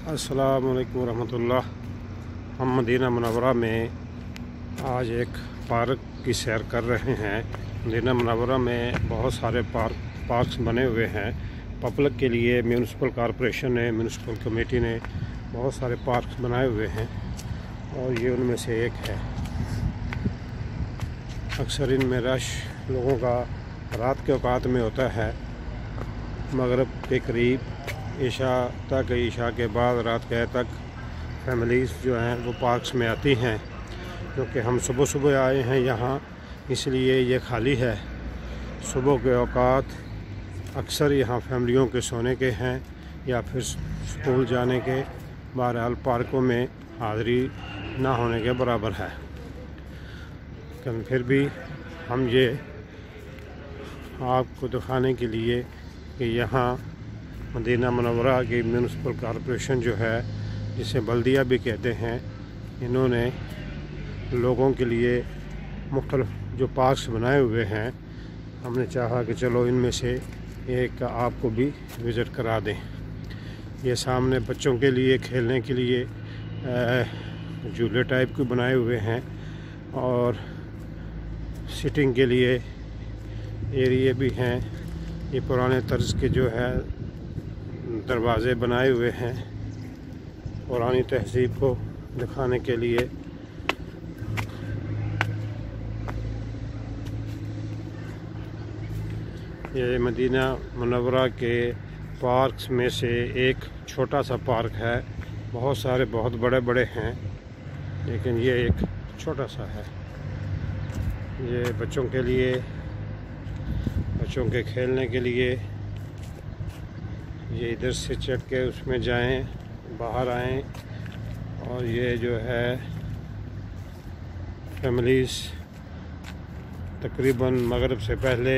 अस्सलाम वालेकुम रहमतुल्लाह। हम मदीना मुनव्वरा में आज एक पार्क की सैर कर रहे हैं। मदीना मुनव्वरा में बहुत सारे पार्क्स बने हुए हैं पब्लिक के लिए। म्यूनिसिपल कॉरपोरेशन ने, म्यूनिसिपल कमेटी ने बहुत सारे पार्क्स बनाए हुए हैं और ये उनमें से एक है। अक्सर इनमें रश लोगों का रात के औकात में होता है। मगरिब के करीब ईशा तक, ईशा के बाद रात गए तक फैमिलीज़ जो हैं वो पार्क्स में आती हैं। क्योंकि हम सुबह सुबह आए हैं यहाँ, इसलिए ये खाली है। सुबह के औकात अक्सर यहाँ फैमिलियों के सोने के हैं या फिर स्कूल जाने के। बहरहाल पार्कों में हाज़िरी ना होने के बराबर है। लेकिन फिर भी हम ये आपको दिखाने के लिए कि यहाँ मदीना मुनव्वरा की म्यूनिसिपल कॉरपोरेशन जो है, जिसे बल्दिया भी कहते हैं, इन्होंने लोगों के लिए मुख्तलिफ जो पार्क्स बनाए हुए हैं। हमने चाहा कि चलो इनमें से एक आपको भी विज़िट करा दें। ये सामने बच्चों के लिए खेलने के लिए झूले टाइप के बनाए हुए हैं और सिटिंग के लिए एरिया भी हैं। ये पुराने तर्ज के जो है दरवाज़े बनाए हुए हैं पुरानी तहज़ीब को दिखाने के लिए। ये मदीना मुनव्वरा के पार्क्स में से एक छोटा सा पार्क है। बहुत सारे बहुत बड़े बड़े हैं, लेकिन ये एक छोटा सा है। ये बच्चों के लिए, बच्चों के खेलने के लिए। ये इधर से चढ़ के उसमें जाएं, बाहर आएं और ये जो है फैमिलीज़ तकरीबन मगरिब से पहले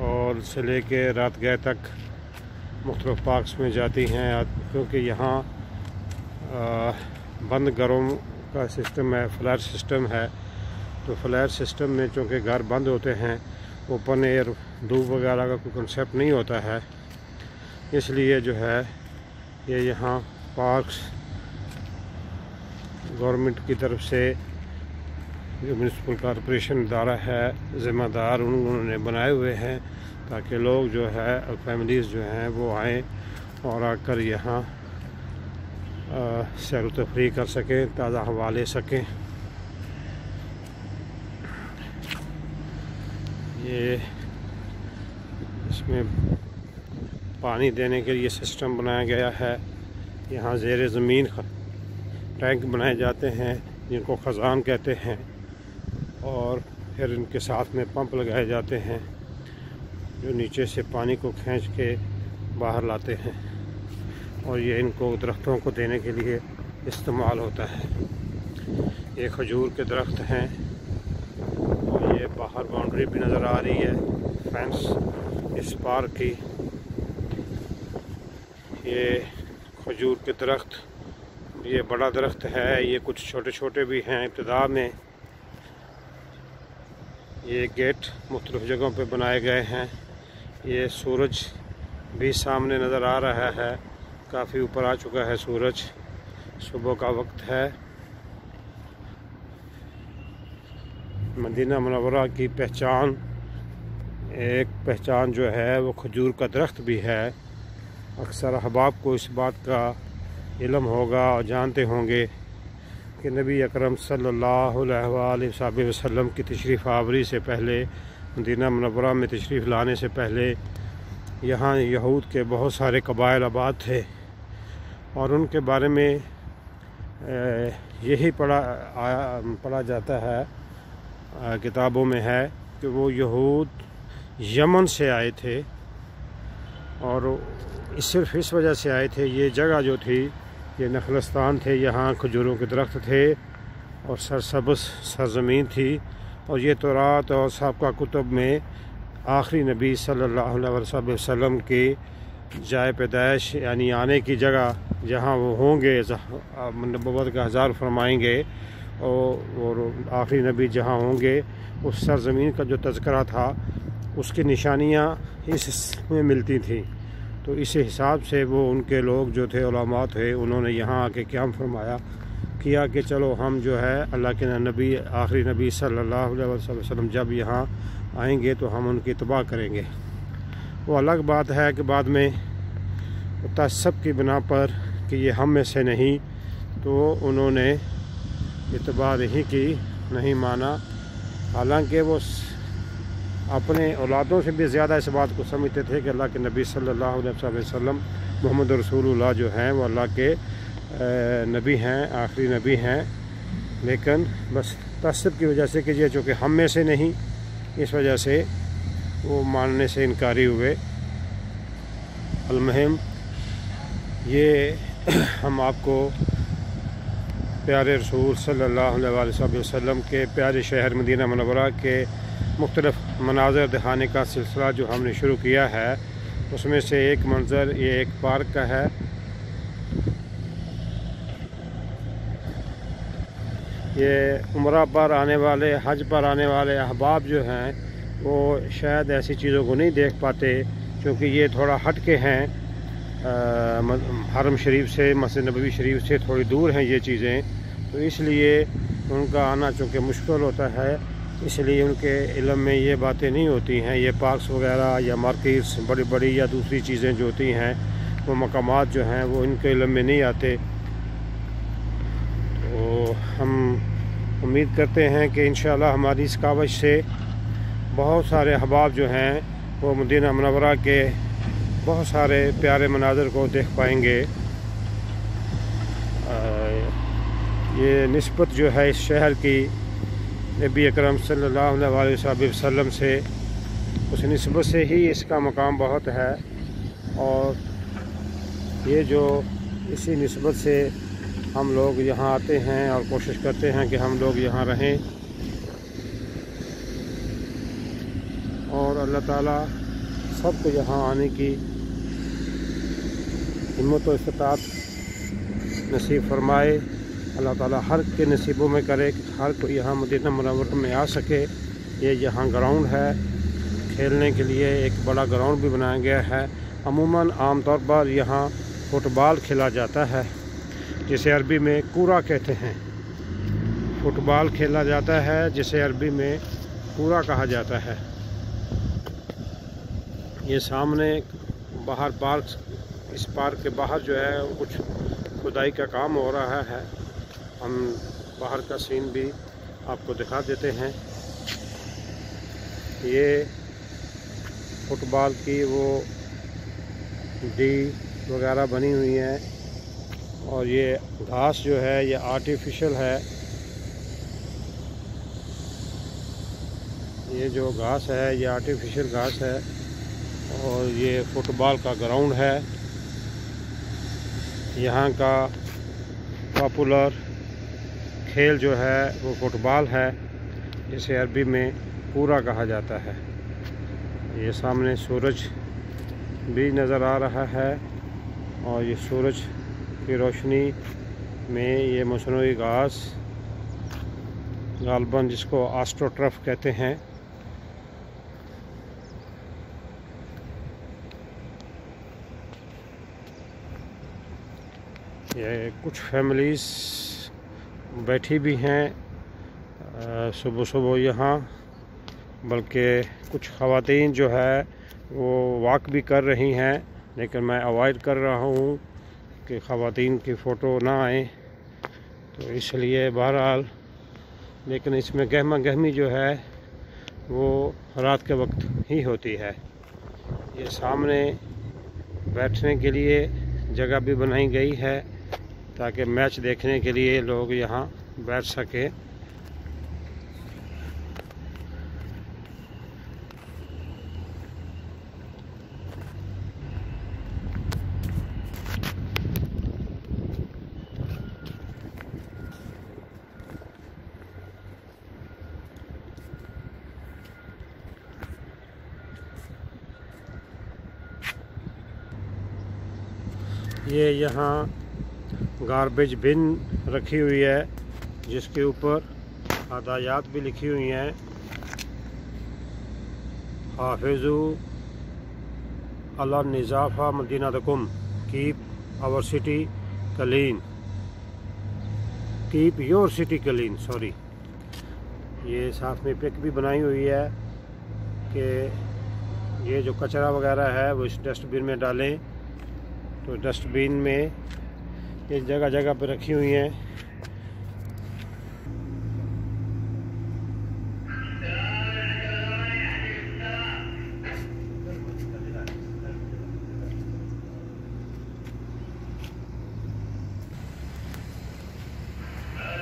और से लेके रात गए तक मुख्तलिफ पार्क्स में जाती हैं। क्योंकि यहाँ बंद घरों का सिस्टम है, फ्लैट सिस्टम है। तो फ्लैट सिस्टम में चूँकि घर बंद होते हैं, ओपन एयर धूप वगैरह का कोई कंसेप्ट नहीं होता है, इसलिए जो है ये यहाँ पार्क्स गवर्नमेंट की तरफ से, जो म्यूनिसिपल कॉरपोरेशन इदारा है, ज़िम्मेदार उन्होंने बनाए हुए हैं ताकि लोग जो है, फैमिलीज़ जो हैं वो आएँ और आकर यहाँ सैर व तफरीह कर सकें, ताज़ा हवा ले सकें। ये इसमें पानी देने के लिए सिस्टम बनाया गया है। यहाँ ज़ेरे ज़मीन टैंक बनाए जाते हैं जिनको ख़ज़ान कहते हैं, और फिर इनके साथ में पंप लगाए जाते हैं जो नीचे से पानी को खींच के बाहर लाते हैं, और ये इनको दरख्तों को देने के लिए इस्तेमाल होता है। ये खजूर के दरख्त हैं और ये बाहर बाउंड्री भी नज़र आ रही है फेंस इस पार्क की। ये खजूर के दरख्त, ये बड़ा दरख्त है, ये कुछ छोटे छोटे भी हैं इब्तिदा में। ये गेट मुख्तलिफ़ जगहों पे बनाए गए हैं। ये सूरज भी सामने नज़र आ रहा है, काफ़ी ऊपर आ चुका है सूरज, सुबह का वक्त है। मदीना मुनव्वरा की पहचान, एक पहचान जो है वो खजूर का दरख्त भी है। अक्सर अहबाब को इस बात का इल्म होगा और जानते होंगे कि नबी अकरम सल्लल्लाहु अलैहि वसल्लम की तशरीफ़ आवरी से पहले, मदीना मुनव्वरा में तशरीफ़ लाने से पहले यहाँ यहूद के बहुत सारे कबाइल आबाद थे, और उनके बारे में यही पढ़ा जाता है, किताबों में है कि वो यहूद यमन से आए थे, और सिर्फ इस वजह से आए थे। ये जगह जो थी, ये नखलस्तान थे, यहाँ खजूरों के दरख्त थे और सरसब्ज़ सरज़मीन थी। और ये तौरात और साबिक़ा कुतुब में आखिरी नबी सल्लल्लाहु अलैहि वसल्लम की जाए पैदाइश, यानी आने की जगह, जहाँ वो होंगे, नबुव्वत का हज़ार फरमाएँगे, और आखिरी नबी जहाँ होंगे, उस सरज़मीन का जो तज़किरा था, उसकी निशानियाँ इसमें मिलती थी। तो इस हिसाब से वो उनके लोग जो थे उलमा थे, उन्होंने यहाँ आके क़याम फरमाया किया कि चलो हम जो है अल्लाह के नबी आखिरी नबी सल्लल्लाहु अलैहि वसल्लम जब यहाँ आएंगे तो हम उनकी इत्बा करेंगे। वो अलग बात है कि बाद में तअस्सुब की बिना पर कि ये हम में से नहीं, तो उन्होंने इत्बा नहीं की, नहीं माना। हालांकि वो अपने औलादों से भी ज़्यादा इस बात को समझते थे कि अल्लाह के नबी सल्लल्लाहु अलैहि वसल्लम मोहम्मद रसूलुल्लाह जो हैं वो अल्लाह के नबी हैं, आखिरी नबी हैं। लेकिन बस तअस्सुब की वजह से कि ये चूँकि हम में से नहीं, इस वजह से वो मानने से इनकारी हुए। अलमुहिम ये हम आपको प्यारे रसूल सल्लल्लाहु अलैहि वसल्लम के प्यारे शहर मदीना मुनव्वरा के मुख्तलिफ़ मनाज़र दिखाने का सिलसिला जो हमने शुरू किया है, उसमें से एक मंज़र ये एक पार्क का है। ये उम्रा पर आने वाले, हज पर आने वाले अहबाब जो हैं वो शायद ऐसी चीज़ों को नहीं देख पाते, क्योंकि ये थोड़ा हट के हैं हरम शरीफ से, मस्जिद नबवी शरीफ से थोड़ी दूर हैं ये चीज़ें, तो इसलिए उनका आना चूँकि मुश्किल होता है, इसलिए उनके इल्म में ये बातें नहीं होती हैं। ये पार्क्स वगैरह या मार्केट्स बड़ी बड़ी या दूसरी चीज़ें जो होती हैं, वो मकामात जो हैं वो इनके इल्म में नहीं आते। तो हम उम्मीद करते हैं कि इंशाअल्लाह हमारी इस कावश से बहुत सारे अहबाब जो हैं वो मदीना मुनव्वरा के बहुत सारे प्यारे मनाज़र को देख पाएंगे। ये निस्बत जो है इस शहर की नबी अकरम सल्लल्लाहु अलैहि वसल्लम से, उस निस्बत से ही इसका मकाम बहुत है। और ये जो इसी निस्बत से हम लोग यहाँ आते हैं और कोशिश करते हैं कि हम लोग यहाँ रहें, और अल्लाह ताला सबको यहाँ आने की हिम्मत और इस्तिताअत नसीब फरमाए। अल्लाह ताला हर के नसीबों में करे कि हर कोई यहाँ मदीना मुनव्वरा में आ सके। ये यहाँ ग्राउंड है खेलने के लिए, एक बड़ा ग्राउंड भी बनाया गया है। अमूमन आम तौर पर यहाँ फ़ुटबॉल खेला जाता है, जिसे अरबी में कूरा कहते हैं। फ़ुटबॉल खेला जाता है जिसे अरबी में कूरा कहा जाता है। ये सामने बाहर पार्क, इस पार्क के बाहर जो है कुछ खुदाई का काम हो रहा है। हम बाहर का सीन भी आपको दिखा देते हैं। ये फुटबॉल की वो डी वगैरह बनी हुई है, और ये घास जो है ये आर्टिफिशियल है। ये जो घास है ये आर्टिफिशियल घास है, और ये फुटबॉल का ग्राउंड है। यहाँ का पॉपुलर खेल जो है वो फुटबॉल है, जिसे अरबी में कूरा कहा जाता है। ये सामने सूरज भी नज़र आ रहा है, और ये सूरज की रोशनी में ये मसनूई घास गालबन जिसको आस्ट्रोटर्फ कहते हैं, ये कुछ फैमिलीज़ बैठी भी हैं सुबह सुबह यहाँ, बल्कि कुछ ख़वातीन जो है वो वॉक भी कर रही हैं। लेकिन मैं अवॉइड कर रहा हूँ कि ख़वातीन की फ़ोटो ना आए, तो इसलिए बहरहाल। लेकिन इसमें गहमा गहमी जो है वो रात के वक्त ही होती है। ये सामने बैठने के लिए जगह भी बनाई गई है, ताकि मैच देखने के लिए लोग यहाँ बैठ सकें। ये यहाँ गार्बेज बिन रखी हुई है, जिसके ऊपर हदायत भी लिखी हुई हैं। हाफिज़ू अल्लाह निज़ाफ़ा मदीनातकुम, keep our city clean, keep your city clean. Sorry, ये साथ में पिक भी बनाई हुई है कि ये जो कचरा वगैरह है वो इस डस्टबिन में डालें। तो डस्टबिन में ये जगह जगह पर रखी हुई हैं।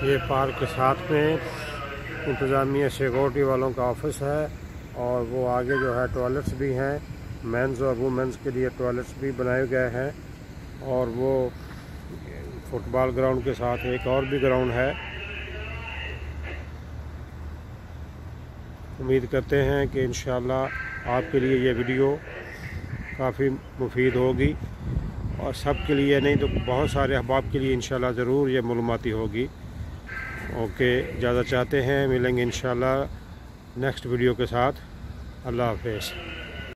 ये पार्क के साथ में इंतज़ामिया सिक्योरिटी वालों का ऑफिस है और वो आगे जो है टॉयलेट्स भी हैं, मेंस और वुमेंस के लिए टॉयलेट्स भी बनाए गए हैं। और वो फुटबॉल ग्राउंड के साथ एक और भी ग्राउंड है। उम्मीद करते हैं कि इंशाअल्लाह आपके लिए ये वीडियो काफ़ी मुफीद होगी और सब के लिए नहीं तो बहुत सारे अहबाब के लिए इंशाअल्लाह ज़रूर ये मालूमाती होगी। ओके, इजाज़त चाहते हैं, मिलेंगे इंशाअल्लाह नेक्स्ट वीडियो के साथ। अल्लाह हाफ़िज़।